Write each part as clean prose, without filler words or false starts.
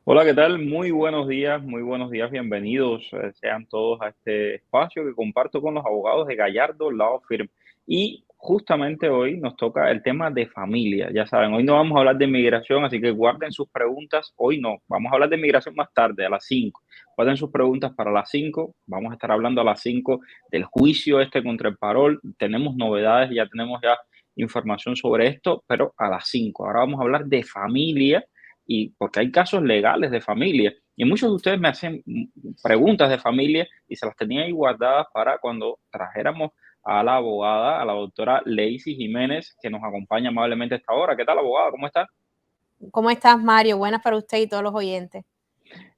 Hola, ¿qué tal? Muy buenos días, bienvenidos sean todos a este espacio que comparto con los abogados de Gallardo Law Firm. Y justamente hoy nos toca el tema de familia, ya saben, hoy no vamos a hablar de inmigración, así que guarden sus preguntas, hoy no, vamos a hablar de inmigración más tarde, a las 5. Guarden sus preguntas para las 5. Vamos a estar hablando a las 5 del juicio este contra el parol, tenemos novedades, ya tenemos ya información sobre esto, pero a las 5. Ahora vamos a hablar de familia y porque hay casos legales de familia. Y muchos de ustedes me hacen preguntas de familia y se las tenía ahí guardadas para cuando trajéramos a la abogada, a la doctora Lacey Jiménez, que nos acompaña amablemente a esta hora. ¿Qué tal, abogada? ¿Cómo está? ¿Cómo estás, Mario? Buenas para usted y todos los oyentes.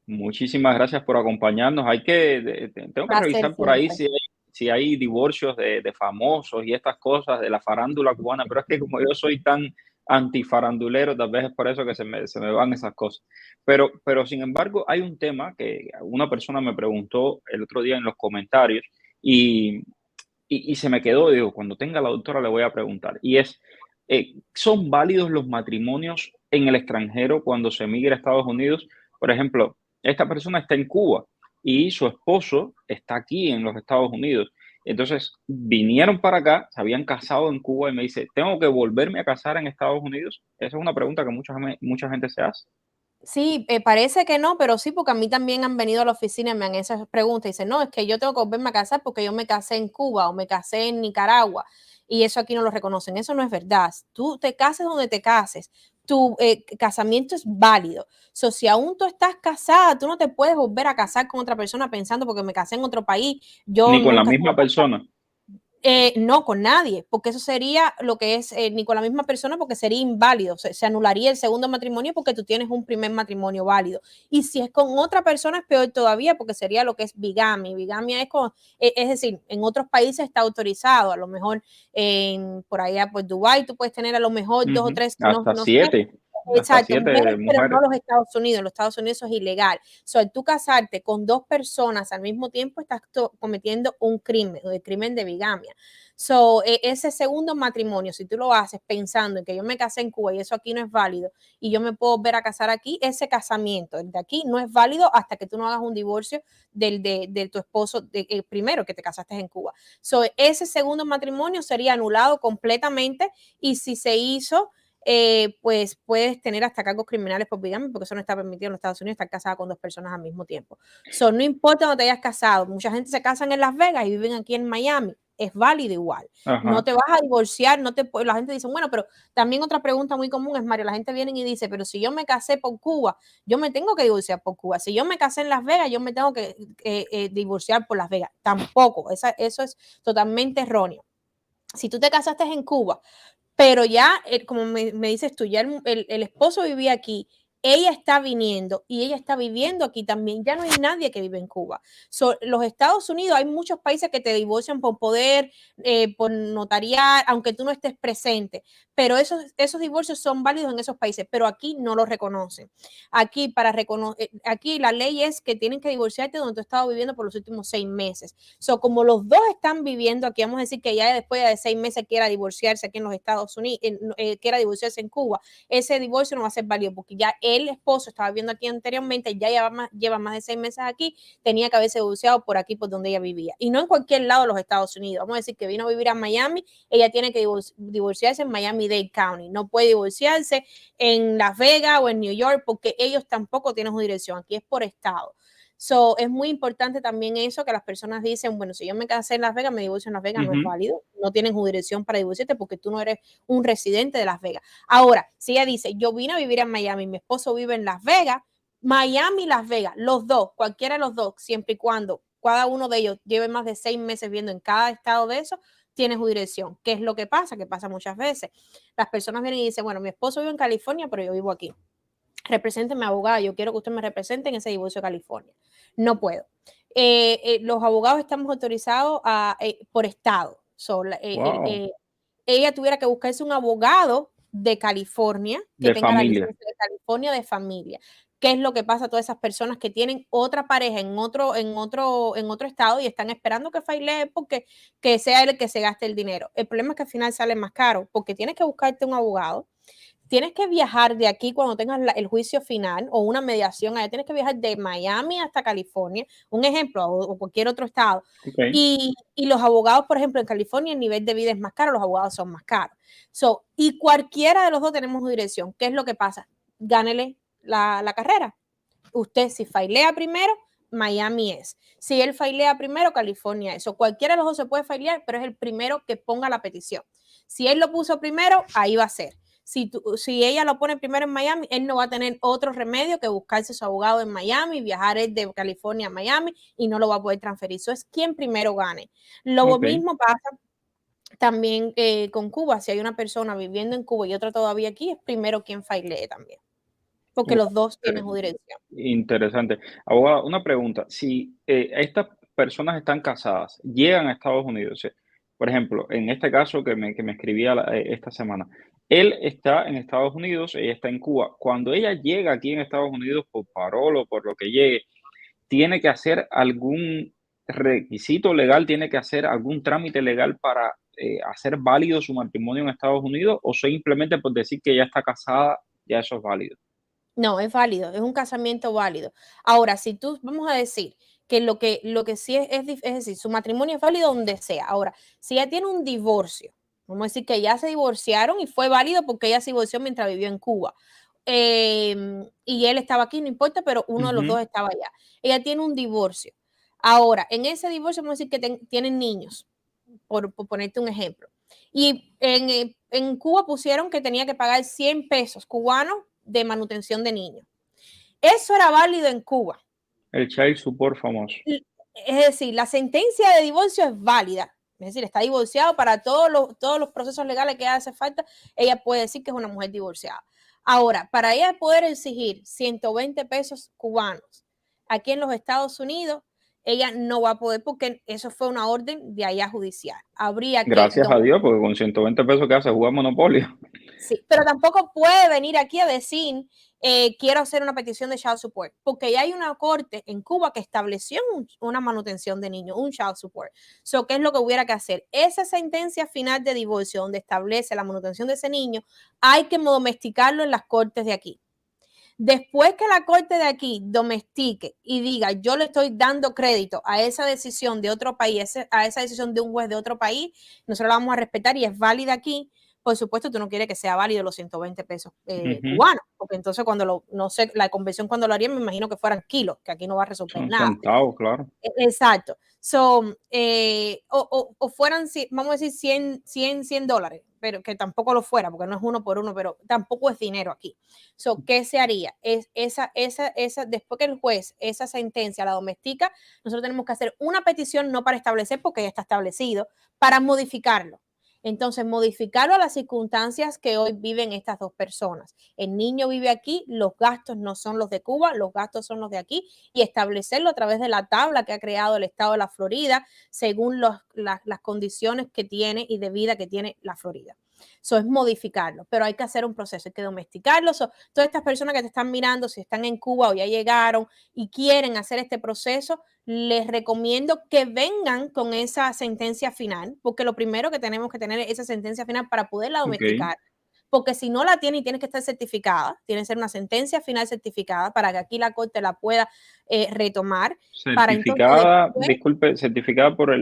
Muchísimas gracias por acompañarnos. Tengo que Placer revisar por ahí siempre. si hay divorcios de famosos y estas cosas de la farándula cubana, pero es que como yo soy tan antifarandulero, tal vez es por eso que se me van esas cosas. Pero sin embargo, hay un tema que una persona me preguntó el otro día en los comentarios y, y se me quedó, digo, cuando tenga la doctora le voy a preguntar, y es, ¿son válidos los matrimonios en el extranjero cuando se migra a Estados Unidos? Por ejemplo, esta persona está en Cuba y su esposo está aquí en los Estados Unidos. Entonces, vinieron para acá, se habían casado en Cuba y me dice, ¿tengo que volverme a casar en Estados Unidos? Esa es una pregunta que mucha gente se hace. Sí, parece que no, pero sí, porque a mí también han venido a la oficina y me han hecho esas preguntas. Dicen, no, es que yo tengo que volverme a casar porque yo me casé en Cuba o me casé en Nicaragua y eso aquí no lo reconocen. Eso no es verdad. Tú te cases donde te cases. Tu casamiento es válido. So, si aún tú estás casada, tú no te puedes volver a casar con otra persona pensando porque me casé en otro país, yo Ni con la nunca. misma persona. No, con nadie, porque eso sería lo que es ni con la misma persona, porque sería inválido. Se anularía el segundo matrimonio porque tú tienes un primer matrimonio válido. Y si es con otra persona, es peor todavía, porque sería lo que es bigamia. Bigamia es decir, en otros países está autorizado, a lo mejor por allá, por Dubái, tú puedes tener a lo mejor dos o Ujú. tres, no, no sé. Hasta Exacto, siete mujeres, pero no mujeres. los Estados Unidos. En los Estados Unidos eso es ilegal. So, al tú casarte con dos personas al mismo tiempo, estás cometiendo un crimen, el crimen de bigamia. So, ese segundo matrimonio, si tú lo haces pensando en que yo me casé en Cuba y eso aquí no es válido y yo me puedo ver a casar aquí, ese casamiento el de aquí no es válido hasta que tú no hagas un divorcio de tu esposo primero que te casaste en Cuba. So, ese segundo matrimonio sería anulado completamente y si se hizo pues puedes tener hasta cargos criminales por bigamia, porque eso no está permitido en los Estados Unidos, estar casada con dos personas al mismo tiempo. So, no importa donde te hayas casado, mucha gente se casan en Las Vegas y viven aquí en Miami, es válido igual. No Ajá. te vas a divorciar, la gente dice, bueno, pero también otra pregunta muy común es, Mario, la gente viene y dice, pero si yo me casé por Cuba, yo me tengo que divorciar por Cuba. Si yo me casé en Las Vegas, yo me tengo que divorciar por Las Vegas. Tampoco, eso es totalmente erróneo. Si tú te casaste en Cuba, pero ya, como me dices tú, ya el esposo vivía aquí, ella está viniendo y ella está viviendo aquí también. Ya no hay nadie que vive en Cuba. Los Estados Unidos, hay muchos países que te divorcian por poder, por notariar, aunque tú no estés presente. Pero esos divorcios son válidos en esos países, pero aquí no los reconocen. Aquí la ley es que tienen que divorciarte donde tú has estado viviendo por los últimos 6 meses. Como los dos están viviendo aquí, vamos a decir que ya después de 6 meses quiera divorciarse aquí en los Estados Unidos, quiera divorciarse en Cuba, ese divorcio no va a ser válido porque ya el esposo estaba viviendo aquí anteriormente, ya lleva más de 6 meses aquí, tenía que haberse divorciado por aquí, por donde ella vivía. Y no en cualquier lado de los Estados Unidos. Vamos a decir que vino a vivir a Miami, ella tiene que divorciarse en Miami-Dade County. No puede divorciarse en Las Vegas o en New York porque ellos tampoco tienen jurisdicción. Aquí es por estado. Es muy importante también eso que las personas dicen, bueno, si yo me casé en Las Vegas, me divorcio en Las Vegas, no es Ujú. válido, no tienen jurisdicción para divorciarte porque tú no eres un residente de Las Vegas. Ahora, si ella dice, yo vine a vivir en Miami, mi esposo vive en Las Vegas, Miami y Las Vegas, los dos, cualquiera de los dos, siempre y cuando cada uno de ellos lleve más de 6 meses viviendo en cada estado de eso, tiene jurisdicción. ¿Qué es lo que pasa? Que pasa muchas veces. Las personas vienen y dicen, bueno, mi esposo vive en California, pero yo vivo aquí. Represénteme, abogada, yo quiero que usted me represente en ese divorcio de California. No puedo. Los abogados estamos autorizados por estado. Wow. Ella tuviera que buscarse un abogado de California que De tenga la familia. licencia de California de familia. ¿Qué es lo que pasa a todas esas personas que tienen otra pareja en otro estado y están esperando que file porque que sea él el que se gaste el dinero? El problema es que al final sale más caro porque tienes que buscarte un abogado tienes que viajar de aquí cuando tengas el juicio final o una mediación, allá tienes que viajar de Miami hasta California, un ejemplo, o cualquier otro estado. Okay. Y los abogados, por ejemplo, en California el nivel de vida es más caro, los abogados son más caros. Y cualquiera de los dos tenemos dirección. ¿Qué es lo que pasa? Gánele la carrera. Usted si failea primero, Miami es. Si él failea primero, California es. O cualquiera de los dos se puede failear, pero es el primero que ponga la petición. Si él lo puso primero, ahí va a ser. Si ella lo pone primero en Miami, él no va a tener otro remedio que buscarse su abogado en Miami, viajar de California a Miami y no lo va a poder transferir. Eso es quien primero gane. Lo mismo pasa también con Cuba. Si hay una persona viviendo en Cuba y otra todavía aquí, es primero quien failee también, porque los dos tienen jurisdicción. Interesante. Abogado, una pregunta. Si estas personas están casadas, llegan a Estados Unidos, por ejemplo, en este caso que me escribía esta semana, él está en Estados Unidos, ella está en Cuba. Cuando ella llega aquí en Estados Unidos por parol o por lo que llegue, ¿tiene que hacer algún requisito legal, tiene que hacer algún trámite legal para hacer válido su matrimonio en Estados Unidos o simplemente por decir que ya está casada, ya eso es válido? No, es válido, es un casamiento válido. Ahora, si tú, vamos a decir que lo que sí es decir, su matrimonio es válido donde sea. Ahora, si ella tiene un divorcio, vamos a decir que ya se divorciaron y fue válido porque ella se divorció mientras vivió en Cuba. Y él estaba aquí, no importa, pero uno de los Ujú. dos estaba allá. Ella tiene un divorcio. Ahora, en ese divorcio, vamos a decir que tienen niños, por ponerte un ejemplo. Y en Cuba pusieron que tenía que pagar 100 pesos cubanos de manutención de niños. Eso era válido en Cuba. El child support famoso. Es decir, la sentencia de divorcio es válida. Es decir, está divorciado para todos los procesos legales que hace falta. Ella puede decir que es una mujer divorciada. Ahora, para ella poder exigir 120 pesos cubanos aquí en los Estados Unidos, ella no va a poder porque eso fue una orden de allá judicial. Habría que Gracias a Dios, porque con 120 pesos que hace jugar Monopolio. Sí, pero tampoco puede venir aquí a decir, quiero hacer una petición de child support, porque ya hay una corte en Cuba que estableció una manutención de niños, un child support. ¿Qué es lo que hubiera que hacer? Esa sentencia final de divorcio donde establece la manutención de ese niño, hay que domesticarlo en las cortes de aquí. Después que la corte de aquí domestique y diga, yo le estoy dando crédito a esa decisión de otro país, a esa decisión de un juez de otro país, nosotros la vamos a respetar y es válida aquí. Por supuesto, tú no quieres que sea válido los 120 pesos Ujú. cubanos, porque entonces no sé, la convención cuando lo haría, me imagino que fueran kilos, que aquí no va a resolver Son nada. centavos, claro. Exacto. O fueran, vamos a decir, 100 dólares, pero que tampoco lo fuera, porque no es uno por uno, pero tampoco es dinero aquí. ¿Qué se haría? Después que el juez esa sentencia la domestica, nosotros tenemos que hacer una petición no para establecer, porque ya está establecido, para modificarlo. Entonces, modificarlo a las circunstancias que hoy viven estas dos personas. El niño vive aquí, los gastos no son los de Cuba, los gastos son los de aquí, y establecerlo a través de la tabla que ha creado el estado de la Florida, según las condiciones que tiene y de vida que tiene la Florida. Eso es modificarlo, pero hay que hacer un proceso, hay que domesticarlo. Todas estas personas que te están mirando, si están en Cuba o ya llegaron y quieren hacer este proceso, les recomiendo que vengan con esa sentencia final, porque lo primero que tenemos que tener es esa sentencia final para poderla Ok. domesticar, porque si no la tiene y tiene que estar certificada, tiene que ser una sentencia final certificada para que aquí la corte la pueda retomar, para entonces Certificada, después, disculpe, certificada por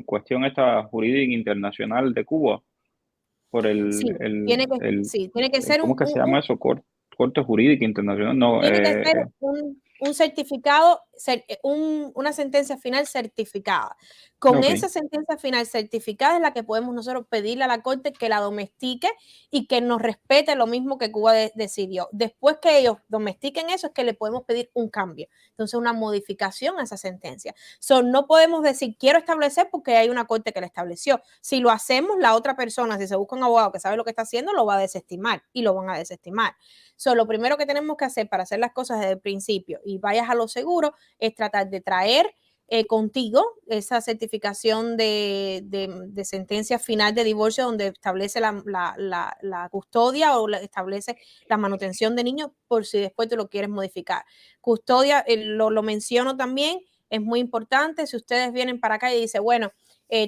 cuestión esta jurídica internacional de Cuba, por sí, tiene que ser ¿cómo es que se llama eso? Corte Jurídica Internacional. No, tiene que ser un certificado, una sentencia final certificada. Con ok, esa sentencia final certificada es la que podemos nosotros pedirle a la Corte que la domestique y que nos respete lo mismo que Cuba decidió. Después que ellos domestiquen eso, es que le podemos pedir un cambio. Entonces, una modificación a esa sentencia. No podemos decir, quiero establecer porque hay una Corte que la estableció. Si lo hacemos, la otra persona, si se busca un abogado que sabe lo que está haciendo, lo va a desestimar y lo van a desestimar. Lo primero que tenemos que hacer para hacer las cosas desde el principio y vayas a lo seguro es tratar de traer contigo esa certificación de sentencia final de divorcio donde establece la custodia o establece la manutención de niños por si después tú lo quieres modificar. Custodia, lo menciono también, es muy importante. Si ustedes vienen para acá y dicen, bueno,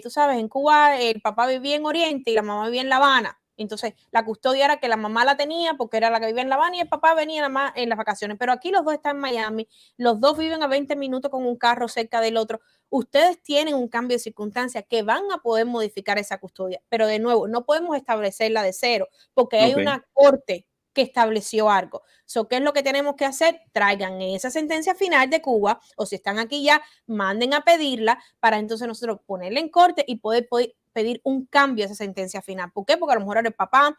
tú sabes, en Cuba el papá vivía en Oriente y la mamá vivía en La Habana, Entonces, la custodia era que la mamá la tenía porque era la que vivía en La Habana y el papá venía nada más en las vacaciones. Pero aquí los dos están en Miami, los dos viven a 20 minutos con un carro cerca del otro. Ustedes tienen un cambio de circunstancia que van a poder modificar esa custodia. Pero de nuevo, no podemos establecerla de cero porque hay Ok. una corte que estableció algo. So, ¿qué es lo que tenemos que hacer? Traigan esa sentencia final de Cuba, o si están aquí ya, manden a pedirla para entonces nosotros ponerla en corte y poder pedir un cambio a esa sentencia final. ¿Por qué? Porque a lo mejor el papá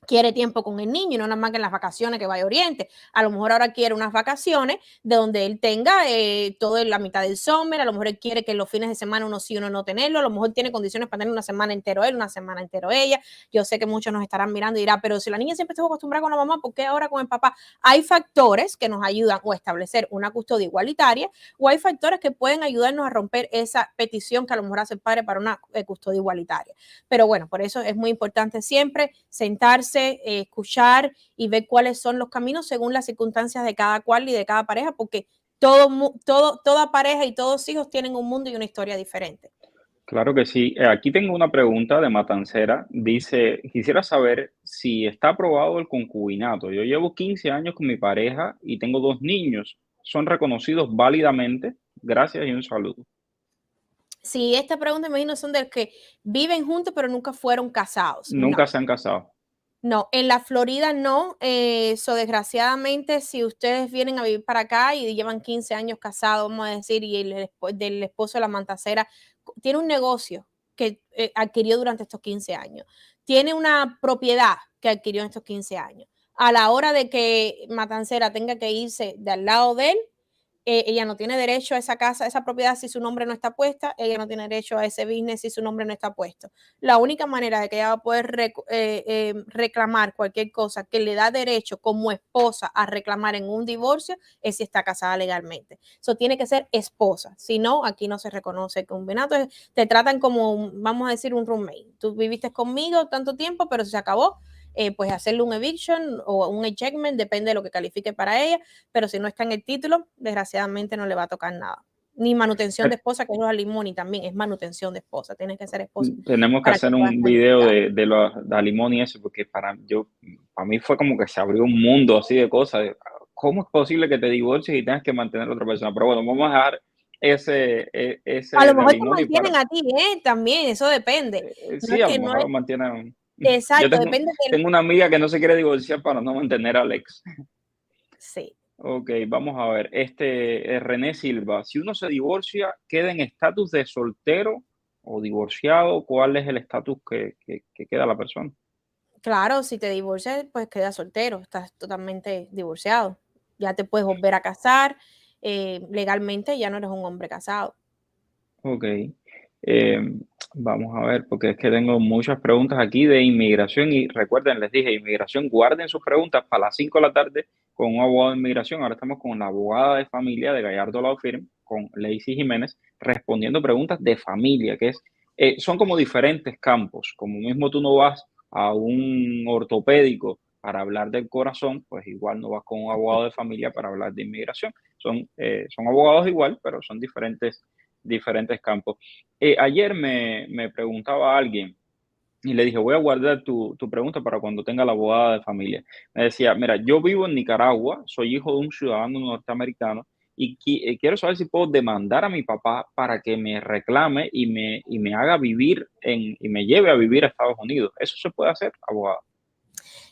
quiere tiempo con el niño y no nada más que en las vacaciones que vaya a Oriente. A lo mejor ahora quiere unas vacaciones de donde él tenga todo en la mitad del summer, a lo mejor él quiere que los fines de semana uno sí, uno no tenerlo, a lo mejor tiene condiciones para tener una semana entero él, una semana entero ella. Yo sé que muchos nos estarán mirando y dirán, pero si la niña siempre estuvo acostumbrada con la mamá, ¿por qué ahora con el papá? Hay factores que nos ayudan o a establecer una custodia igualitaria o hay factores que pueden ayudarnos a romper esa petición que a lo mejor hace el padre para una custodia igualitaria. Pero bueno, por eso es muy importante siempre sentarse, escuchar y ver cuáles son los caminos según las circunstancias de cada cual y de cada pareja, porque toda pareja y todos hijos tienen un mundo y una historia diferente. Claro que sí. Aquí tengo una pregunta de Matancera. Dice, quisiera saber si está aprobado el concubinato. Yo llevo 15 años con mi pareja y tengo 2 niños. ¿Son reconocidos válidamente? Gracias y un saludo. Si esta pregunta, imagino, son de los que viven juntos pero nunca fueron casados. Nunca No. se han casado. No, en la Florida no. Desgraciadamente, si ustedes vienen a vivir para acá y llevan 15 años casados, vamos a decir, y del esposo de la mantacera tiene un negocio que adquirió durante estos 15 años, tiene una propiedad que adquirió en estos 15 años. A la hora de que Matancera tenga que irse de al lado de él, ella no tiene derecho a esa casa, a esa propiedad si su nombre no está puesta, ella no tiene derecho a ese business si su nombre no está puesto. La única manera de que ella va a poder reclamar cualquier cosa que le da derecho como esposa a reclamar en un divorcio es si está casada legalmente. Eso tiene que ser esposa, si no, aquí no se reconoce concubinato, te tratan como, vamos a decir, un roommate. Tú viviste conmigo tanto tiempo, pero se acabó, pues hacerle un eviction o un ejectment, depende de lo que califique para ella, pero si no está en el título, desgraciadamente no le va a tocar nada. Ni manutención de Eh, esposa, que es los alimony también, es manutención de esposa, tienes que ser esposa Tenemos que para que hacer puedas un video calificar. de los de Alimón y eso, porque para mí fue como que se abrió un mundo así de cosas. ¿Cómo es posible que te divorcies y tengas que mantener a otra persona? Pero bueno, vamos a dejar ese A lo de mejor te Alimón y para... mantienen a ti, también, eso depende. No Sí, es a lo que no mejor es, lo mantienen. Yo exacto, depende del, tengo una amiga que no se quiere divorciar para no mantener al ex. sí. Ok, vamos a ver. René Silva, si uno se divorcia, ¿queda en estatus de soltero o divorciado? ¿Cuál es el estatus que queda la persona? Claro, si te divorcias, pues quedas soltero, estás totalmente divorciado. Ya te puedes volver a casar, legalmente ya no eres un hombre casado. Ok. Eh, Vamos a ver, porque es que tengo muchas preguntas aquí de inmigración y recuerden, les dije, inmigración, guarden sus preguntas para las 5 de la tarde con un abogado de inmigración. Ahora estamos con la abogada de familia de Gallardo Law Firm, con Lacey Jiménez, respondiendo preguntas de familia, son como diferentes campos. Como mismo tú no vas a un ortopédico para hablar del corazón, pues igual no vas con un abogado de familia para hablar de inmigración. Son abogados igual, pero son diferentes campos. Ayer me preguntaba alguien y le dije, voy a guardar tu pregunta para cuando tenga la abogada de familia. Me decía, mira, yo vivo en Nicaragua, soy hijo de un ciudadano norteamericano y quiero saber si puedo demandar a mi papá para que me reclame y me haga vivir y me lleve a vivir a Estados Unidos. ¿Eso se puede hacer, abogada?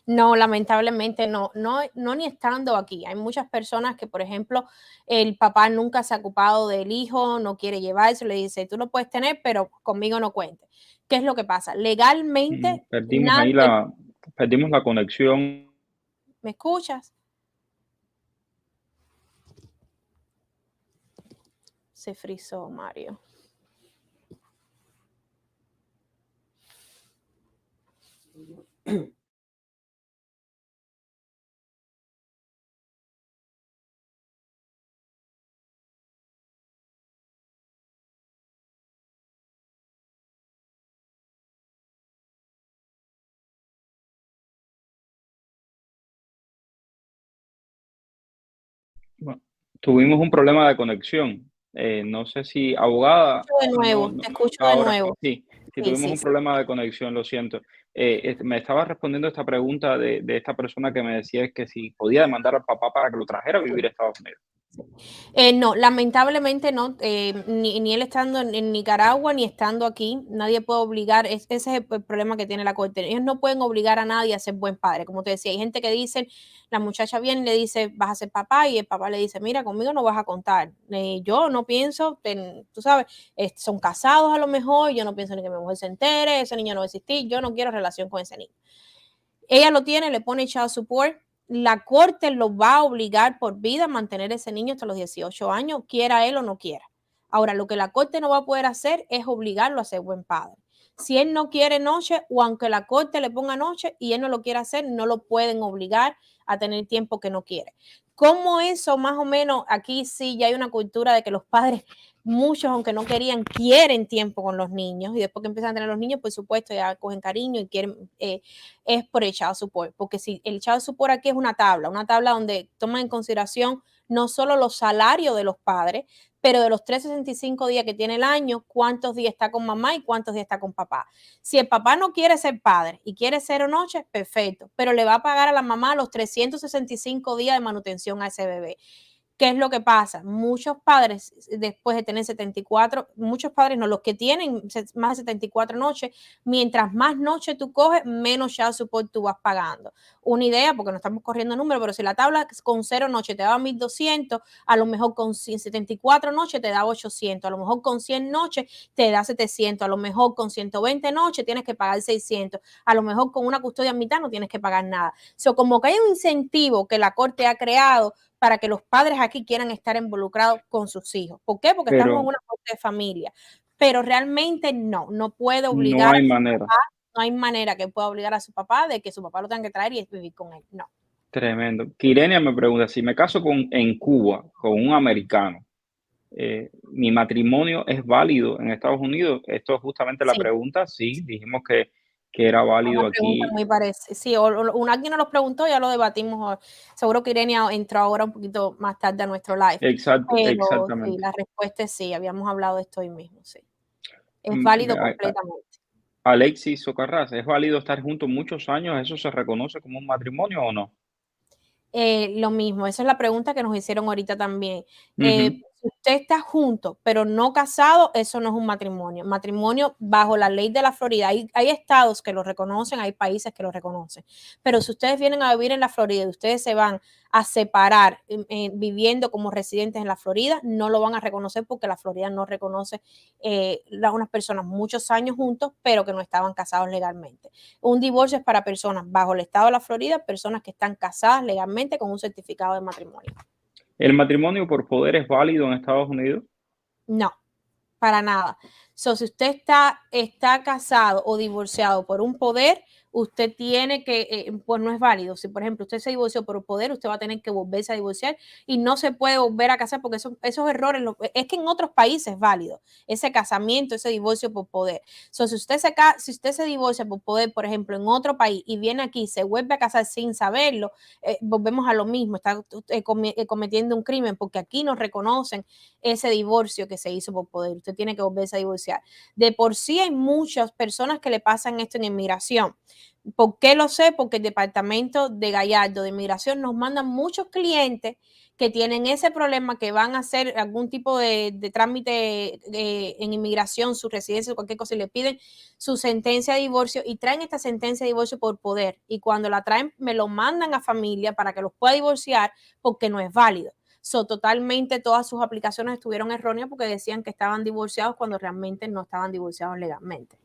No, lamentablemente no, no ni estando aquí. Hay muchas personas que, por ejemplo, el papá nunca se ha ocupado del hijo, no quiere llevarse, le dice, tú lo puedes tener, pero conmigo no cuente. ¿Qué es lo que pasa? Legalmente, Perdimos ahí perdimos la conexión. ¿me escuchas? Se frizó, Mario. Bueno, tuvimos un problema de conexión. No sé si abogada, De no, nuevo, no, te escucho de ahora nuevo. sí, sí Sí, tuvimos sí, un sí. problema de conexión, lo siento. Me estaba respondiendo esta pregunta de esta persona que me decía que si podía demandar al papá para que lo trajera a vivir a Estados Unidos. No, lamentablemente no, ni él estando en Nicaragua ni estando aquí, nadie puede obligar, ese es el problema que tiene la corte. Ellos no pueden obligar a nadie a ser buen padre. Como te decía, hay gente que dice, la muchacha viene y le dice, vas a ser papá, y el papá le dice, mira, conmigo no vas a contar. Yo no pienso, tú sabes, son casados a lo mejor, yo no pienso ni que mi mujer se entere, ese niño no va a existir, yo no quiero relación con ese niño. Ella lo tiene, le pone child support. La corte lo va a obligar por vida a mantener ese niño hasta los 18 años, quiera él o no quiera. Ahora, lo que la corte no va a poder hacer es obligarlo a ser buen padre. Si él no quiere noche, o aunque la corte le ponga noche y él no lo quiere hacer, no lo pueden obligar a tener tiempo que no quiere. ¿Cómo eso más o menos? Aquí sí ya hay una cultura de que los padres, muchos aunque no querían, quieren tiempo con los niños, y después que empiezan a tener los niños, por supuesto, ya cogen cariño y quieren, es por el child support, porque si el child support aquí es una tabla donde toma en consideración no solo los salarios de los padres, pero de los 365 días que tiene el año, cuántos días está con mamá y cuántos días está con papá. Si el papá no quiere ser padre y quiere 0 noches, perfecto, pero le va a pagar a la mamá los 365 días de manutención a ese bebé. ¿Qué es lo que pasa? Muchos padres, después de tener 74, muchos padres no, los que tienen más de 74 noches, mientras más noches tú coges, menos child support tú vas pagando. Una idea, porque no estamos corriendo números, pero si la tabla con 0 noches te daba 1,200, a lo mejor con 74 noches te da 800, a lo mejor con 100 noches te da 700, a lo mejor con 120 noches tienes que pagar 600, a lo mejor con una custodia en mitad no tienes que pagar nada. Como que hay un incentivo que la corte ha creado para que los padres aquí quieran estar involucrados con sus hijos. ¿Por qué? Porque estamos en Pero una corte de familia. Pero realmente no puede no obligar a hay su manera. papá, no hay manera que pueda obligar a su papá de que su papá lo tenga que traer y vivir con él. No. Tremendo. Kirenia me pregunta, si me caso en Cuba con un americano, ¿mi matrimonio es válido en Estados Unidos? Esto es justamente la Sí, pregunta. Sí, dijimos que era una válido pregunta aquí. muy parecida. Sí, alguien nos lo preguntó, ya lo debatimos. Seguro que Irene entró ahora un poquito más tarde a nuestro live. Pero sí, Exactamente. la respuesta es sí, habíamos hablado de esto hoy mismo, sí. Es Mm, válido completamente. Alexis Socarrás, ¿es válido estar juntos muchos años? ¿Eso se reconoce como un matrimonio o no? Lo mismo, esa es la pregunta que nos hicieron ahorita también. Ujú. Si usted está junto, pero no casado, eso no es un matrimonio. Matrimonio bajo la ley de la Florida. Hay estados que lo reconocen, hay países que lo reconocen. Pero si ustedes vienen a vivir en la Florida y ustedes se van a separar viviendo como residentes en la Florida, no lo van a reconocer porque la Florida no reconoce unas personas muchos años juntos, pero que no estaban casados legalmente. Un divorcio es para personas bajo el estado de la Florida, personas que están casadas legalmente con un certificado de matrimonio. ¿El matrimonio por poder es válido en Estados Unidos? No, para nada. Si usted está casado o divorciado por un poder, usted tiene que, pues no es válido. Si, por ejemplo, usted se divorció por poder, usted va a tener que volverse a divorciar y no se puede volver a casar porque esos errores, es que en otros países es válido ese casamiento, ese divorcio por poder. Si usted se divorcia por poder, por ejemplo, en otro país y viene aquí, se vuelve a casar sin saberlo, volvemos a lo mismo, está cometiendo un crimen porque aquí no reconocen ese divorcio que se hizo por poder. Usted tiene que volverse a divorciar. De por sí hay muchas personas que le pasan esto en inmigración. ¿Por qué lo sé? Porque el departamento de Gallardo de inmigración nos manda muchos clientes que tienen ese problema, que van a hacer algún tipo de trámite en inmigración, su residencia, cualquier cosa, y le piden su sentencia de divorcio y traen esta sentencia de divorcio por poder. Y cuando la traen, me lo mandan a familia para que los pueda divorciar porque no es válido. Totalmente todas sus aplicaciones estuvieron erróneas porque decían que estaban divorciados cuando realmente no estaban divorciados legalmente.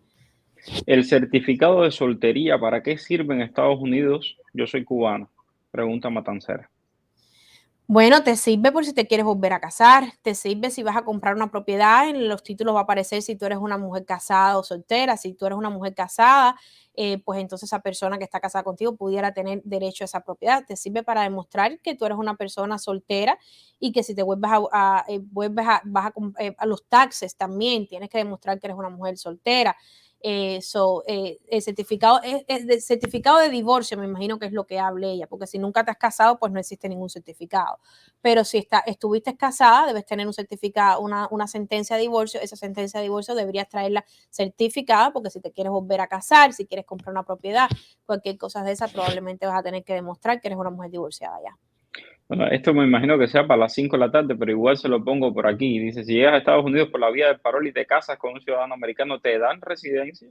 ¿El certificado de soltería para qué sirve en Estados Unidos? Yo soy cubano. Pregunta Matancera. Bueno, te sirve por si te quieres volver a casar, te sirve si vas a comprar una propiedad, en los títulos va a aparecer si tú eres una mujer casada o soltera. Si tú eres una mujer casada, pues entonces esa persona que está casada contigo pudiera tener derecho a esa propiedad. Te sirve para demostrar que tú eres una persona soltera y que si te vuelves a los taxes también tienes que demostrar que eres una mujer soltera. El certificado de divorcio, me imagino que es lo que hable ella, porque si nunca te has casado, pues no existe ningún certificado. Pero si estuviste casada, debes tener un certificado, una sentencia de divorcio. Esa sentencia de divorcio deberías traerla certificada, porque si te quieres volver a casar, si quieres comprar una propiedad, cualquier cosa de esa, probablemente vas a tener que demostrar que eres una mujer divorciada ya. Bueno, esto me imagino que sea para las 5 de la tarde, pero igual se lo pongo por aquí. Dice, si llegas a Estados Unidos por la vía del parol y te casas con un ciudadano americano, ¿te dan residencia?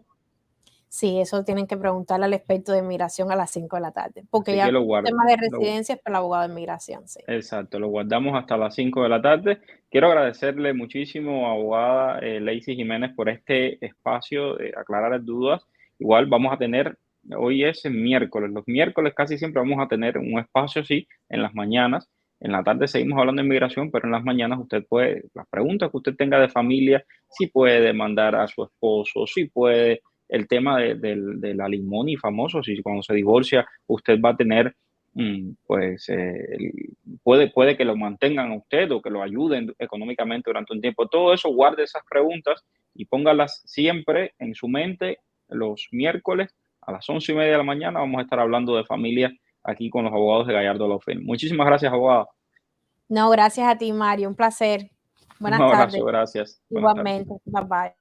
Sí, eso tienen que preguntarle al experto de inmigración a las 5 de la tarde, porque Así que ya lo guardo. temas de residencia es para el abogado de inmigración, sí. Exacto, lo guardamos hasta las 5 de la tarde. Quiero agradecerle muchísimo, abogada Lacey Jiménez, por este espacio de aclarar dudas. Igual vamos a tener, hoy es miércoles, los miércoles casi siempre vamos a tener un espacio sí, en las mañanas. En la tarde seguimos hablando de inmigración, pero en las mañanas usted puede, las preguntas que usted tenga de familia, si puede demandar a su esposo, si puede, el tema del alimony famoso, si cuando se divorcia usted va a tener pues puede que lo mantengan a usted o que lo ayuden económicamente durante un tiempo. Todo eso, guarde esas preguntas y póngalas siempre en su mente los miércoles a las 11:30 de la mañana. Vamos a estar hablando de familia aquí con los abogados de Gallardo Law Firm. Muchísimas gracias, abogado. No, gracias a ti, Mario, un placer. Un Buenas tardes. abrazo, gracias. Buenas tardes. Igualmente, bye bye.